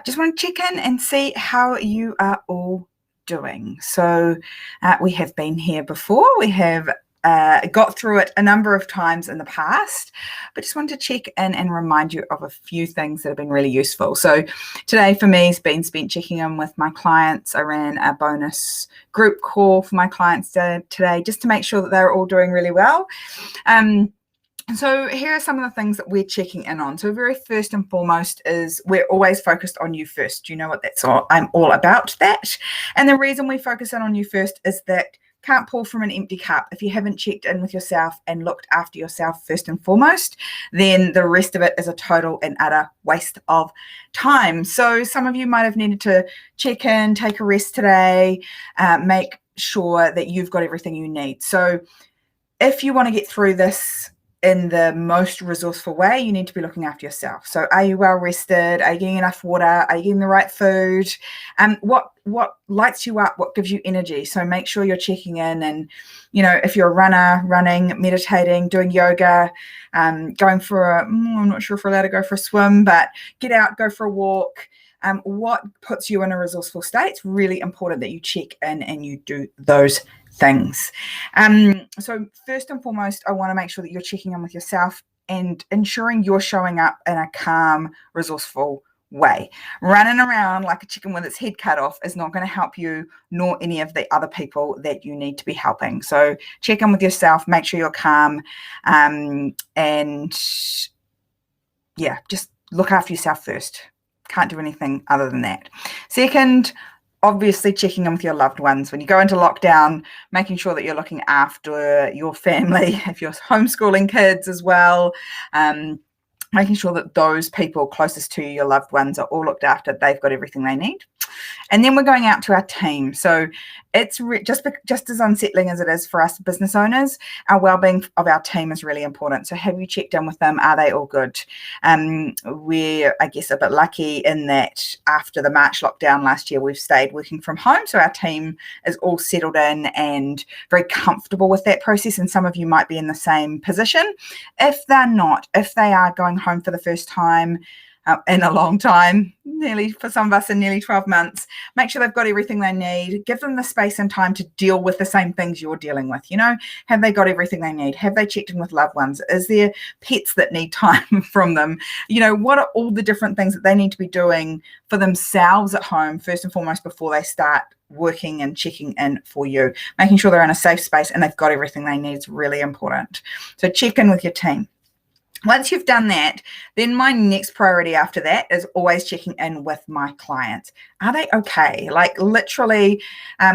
Just want to check in and see how you are all doing. So we have been here before. We have got through it a number of times in the past, but just wanted to check in and remind you of a few things that have been really useful. So today for me has been spent checking in with my clients. I ran a bonus group call for my clients today just to make sure that they're all doing really well. So here are some of the things that we're checking in on. So very first and foremost is we're always focused on you first. You know what that's all, I'm all about that. And the reason we focus in on you first is that can't pour from an empty cup. If you haven't checked in with yourself and looked after yourself first and foremost, then the rest of it is a total and utter waste of time. So some of you might have needed to check in, take a rest today, make sure that you've got everything you need. So if you want to get through this in the most resourceful way, you need to be looking after yourself. So are you well rested? Are you getting enough water? Are you getting the right food? What lights you up? What gives you energy? So make sure you're checking in, and, you know, if you're a runner, running, meditating, doing yoga, going for I'm not sure if we're allowed to go for a swim, but get out, go for a walk. What puts you in a resourceful state? It's really important that you check in and you do those things. So first and foremost, I want to make sure that you're checking in with yourself and ensuring you're showing up in a calm, resourceful way. Running around like a chicken with its head cut off is not going to help you nor any of the other people that you need to be helping. So check in with yourself, make sure you're calm, and yeah, just look after yourself first. Can't do anything other than that. Second, obviously checking in with your loved ones. When you go into lockdown, making sure that you're looking after your family, if you're homeschooling kids as well, making sure that those people closest to you, your loved ones, are all looked after, they've got everything they need. And then we're going out to our team. So it's just as unsettling as it is for us business owners, our well-being of our team is really important. So have you checked in with them? Are they all good? We're, I guess, a bit lucky in that after the March lockdown last year, we've stayed working from home. So our team is all settled in and very comfortable with that process. And some of you might be in the same position. If they're not, if they are going home for the first time, in a long time, for some of us in nearly 12 months, make sure they've got everything they need. Give them the space and time to deal with the same things you're dealing with. You know, have they got everything they need? Have they checked in with loved ones? Is there pets that need time from them? You know, what are all the different things that they need to be doing for themselves at home, first and foremost, before they start working and checking in for you? Making sure they're in a safe space and they've got everything they need is really important. So check in with your team. Once you've done that, then my next priority after that is always checking in with my clients. Are they okay? Like literally,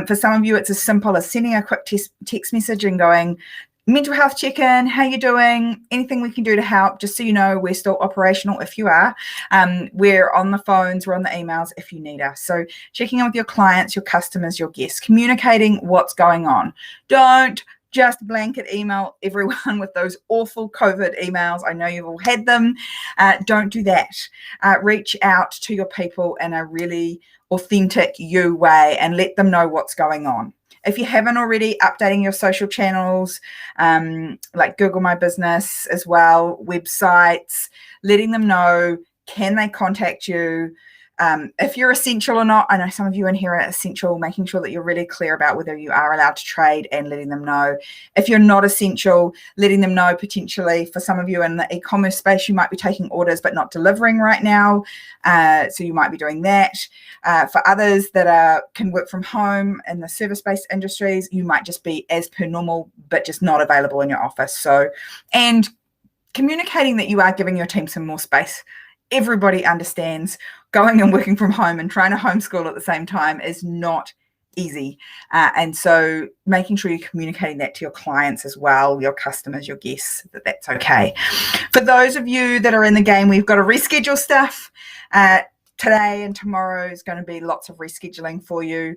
for some of you, it's as simple as sending a quick text message and going, mental health check-in, how you doing? Anything we can do to help? Just so you know, we're still operational if you are. We're on the phones, we're on the emails if you need us. So checking in with your clients, your customers, your guests, communicating what's going on. Don't just blanket email everyone with those awful COVID emails. I know you've all had them. Don't do that. Reach out to your people in a really authentic you way and let them know what's going on. If you haven't already, updating your social channels, like Google My Business as well, websites, letting them know, can they contact you? If you're essential or not. I know some of you in here are essential, making sure that you're really clear about whether you are allowed to trade and letting them know. If you're not essential, letting them know potentially. For some of you in the e-commerce space, you might be taking orders but not delivering right now. So you might be doing that. For others that can work from home in the service-based industries, you might just be as per normal but just not available in your office. So, and communicating that you are giving your team some more space. Everybody understands going and working from home and trying to homeschool at the same time is not easy. And so making sure you're communicating that to your clients as well, your customers, your guests, that that's okay. For those of you that are in the game, we've got to reschedule stuff. Today and tomorrow is going to be lots of rescheduling for you.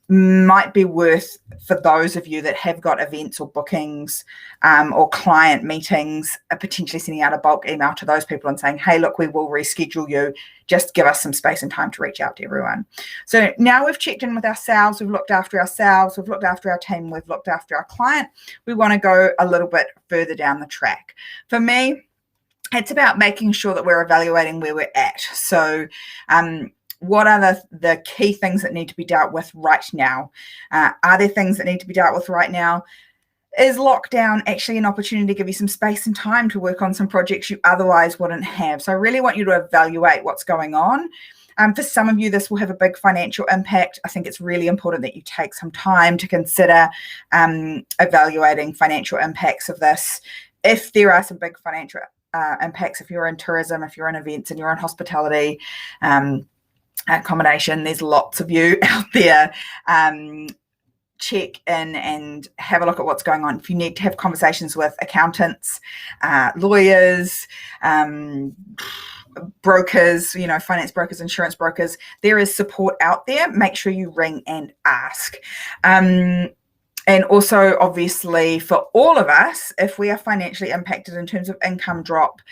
Might be worth, for those of you that have got events or bookings or client meetings, potentially sending out a bulk email to those people and saying, hey, look, we will reschedule you. Just give us some space and time to reach out to everyone. So now we've checked in with ourselves, we've looked after ourselves, we've looked after our team, we've looked after our client. We want to go a little bit further down the track. For me, it's about making sure that we're evaluating where we're at. So what are the key things that need to be dealt with right now? Are there things that need to be dealt with right now? Is lockdown actually an opportunity to give you some space and time to work on some projects you otherwise wouldn't have? So I really want you to evaluate what's going on. For some of you, this will have a big financial impact. I think it's really important that you take some time to consider evaluating financial impacts of this. If there are some big financial impacts, if you're in tourism, if you're in events and you're in hospitality, accommodation, there's lots of you out there. Check in and have a look at what's going on. If you need to have conversations with accountants, lawyers, brokers, finance brokers, insurance brokers, there is support out there. Make sure you ring and ask. And also, obviously, for all of us, if we are financially impacted in terms of income drop,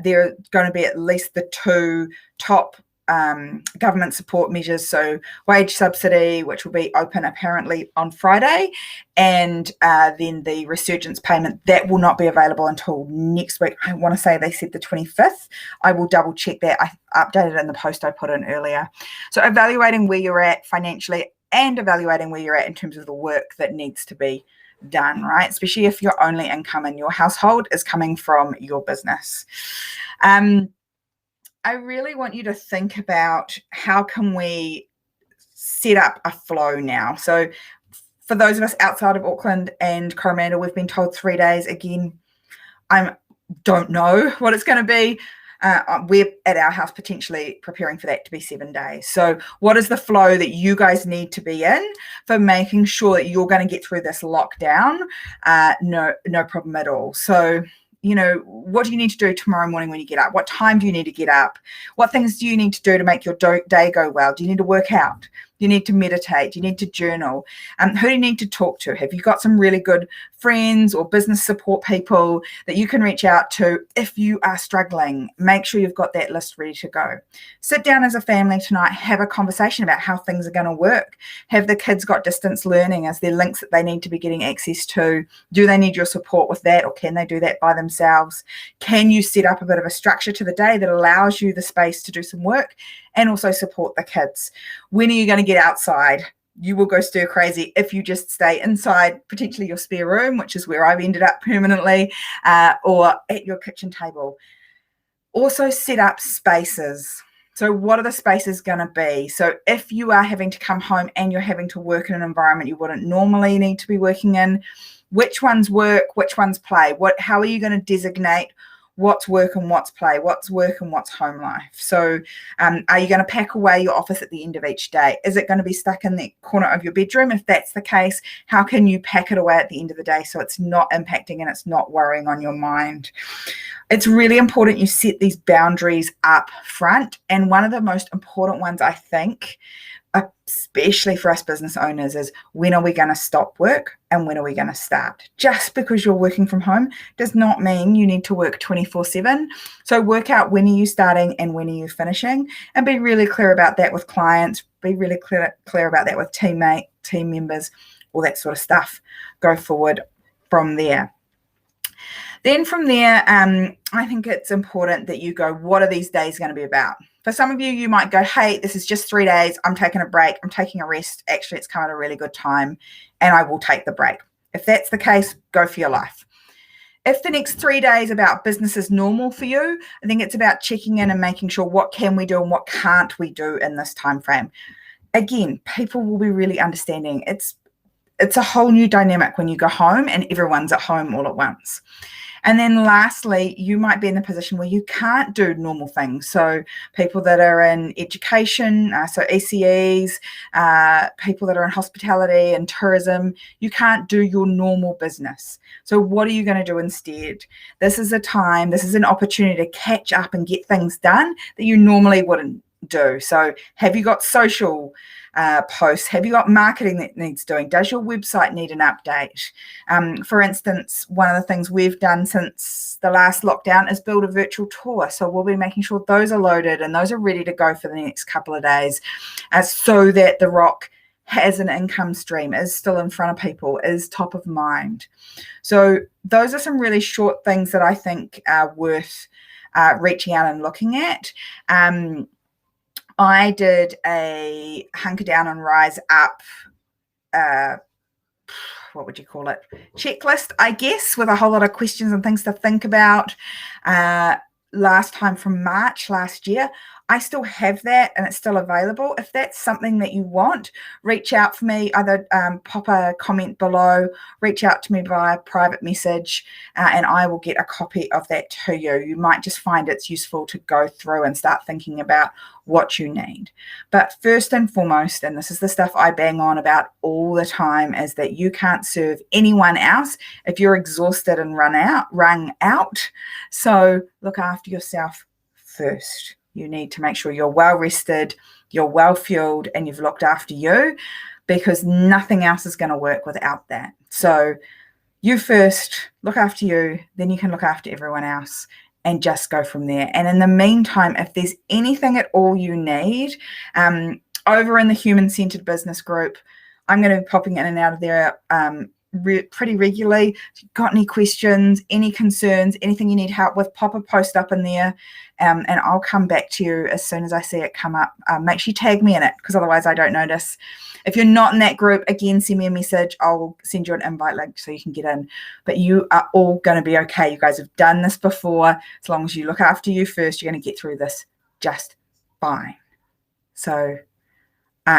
there are going to be at least the two top government support measures. So wage subsidy, which will be open apparently on Friday, and then the resurgence payment that will not be available until next week. I want to say they said the 25th. I will double check that. I updated in the post I put in earlier. So evaluating where you're at financially and evaluating where you're at in terms of the work that needs to be done, right? Especially if your only income in your household is coming from your business. I really want you to think about how can we set up a flow now. So for those of us outside of Auckland and Coromandel, we've been told 3 days. Again, I don't know what it's going to be. We're at our house potentially preparing for that to be 7 days. So what is the flow that you guys need to be in for making sure that you're going to get through this lockdown? No problem at all. So what do you need to do tomorrow morning when you get up? What time do you need to get up? What things do you need to do to make your day go well? Do you need to work out? Do you need to meditate? Do you need to journal? Who do you need to talk to? Have you got some really good friends or business support people that you can reach out to if you are struggling? Make sure you've got that list ready to go. Sit down as a family tonight, have a conversation about how things are going to work. Have the kids got distance learning? Is there links that they need to be getting access to? Do they need your support with that, or can they do that by themselves? Can you set up a bit of a structure to the day that allows you the space to do some work and also support the kids? When are you going to get outside? You will go stir crazy if you just stay inside, potentially your spare room, which is where I've ended up permanently, or at your kitchen table. Also set up spaces. So what are the spaces going to be? So if you are having to come home and you're having to work in an environment you wouldn't normally need to be working in, which ones work, which ones play? How are you going to designate what's work and what's play, what's work and what's home life? So are you going to pack away your office at the end of each day? Is it going to be stuck in the corner of your bedroom? If that's the case, how can you pack it away at the end of the day so it's not impacting and it's not worrying on your mind? It's really important you set these boundaries up front. And one of the most important ones, I think, especially for us business owners, is when are we going to stop work and when are we going to start? Just because you're working from home does not mean you need to work 24/7. So work out when are you starting and when are you finishing, and be really clear about that with clients, be really clear about that with team members, all that sort of stuff. Go forward from there. Then from there, I think it's important that you go, what are these days going to be about? For some of you, you might go, hey, this is just 3 days. I'm taking a break. I'm taking a rest. Actually, it's come at a really good time and I will take the break. If that's the case, go for your life. If the next 3 days about business is normal for you, I think it's about checking in and making sure what can we do and what can't we do in this time frame. Again, people will be really understanding. It's a whole new dynamic when you go home and everyone's at home all at once. And then lastly, you might be in a position where you can't do normal things. So people that are in education, so ECEs, people that are in hospitality and tourism, you can't do your normal business. So what are you going to do instead? This is an opportunity to catch up and get things done that you normally wouldn't do. So have you got social posts? Have you got marketing that needs doing? Does your website need an update? For instance, one of the things we've done since the last lockdown is build a virtual tour. So we'll be making sure those are loaded and those are ready to go for the next couple of days, so that the Rock has an income stream, is still in front of people, is top of mind. So those are some really short things that I think are worth reaching out and looking at. I did a hunker down and rise up, what would you call it, checklist, I guess, with a whole lot of questions and things to think about last time from March last year. I still have that and it's still available. If that's something that you want, reach out for me, either pop a comment below, reach out to me via private message, and I will get a copy of that to you. You might just find it's useful to go through and start thinking about what you need. But first and foremost, and this is the stuff I bang on about all the time, is that you can't serve anyone else if you're exhausted and run out. So look after yourself first. You need to make sure you're well rested, you're well fueled, and you've looked after you, because nothing else is going to work without that. So you first, look after you, then you can look after everyone else and just go from there. And in the meantime, if there's anything at all you need, over in the Human-Centered Business group, I'm going to be popping in and out of there pretty regularly. If you've got any questions, any concerns, anything you need help with, pop a post up in there, and I'll come back to you as soon as I see it come up. Make sure you tag me in it, because otherwise I don't notice. If you're not in that group, again, send me a message. I'll send you an invite link so you can get in. But you are all going to be okay. You guys have done this before. As long as you look after you first, you're going to get through this just fine. So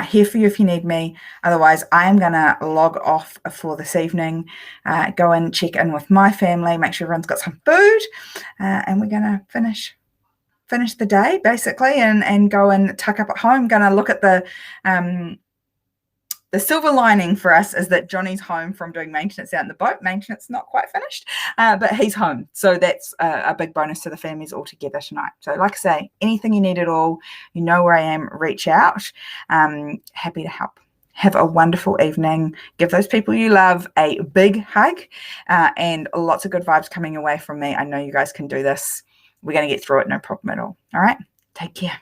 here for you if you need me. Otherwise, I am going to log off for this evening, go and check in with my family, make sure everyone's got some food, and we're going to finish the day, basically, and go and tuck up at home. Going to look at the silver lining for us is that Johnny's home from doing maintenance out in the boat. Maintenance not quite finished, but he's home. So that's a big bonus to the families all together tonight. So like I say, anything you need at all, you know where I am, reach out. Happy to help. Have a wonderful evening. Give those people you love a big hug, and lots of good vibes coming away from me. I know you guys can do this. We're going to get through it, no problem at all. All right? Take care.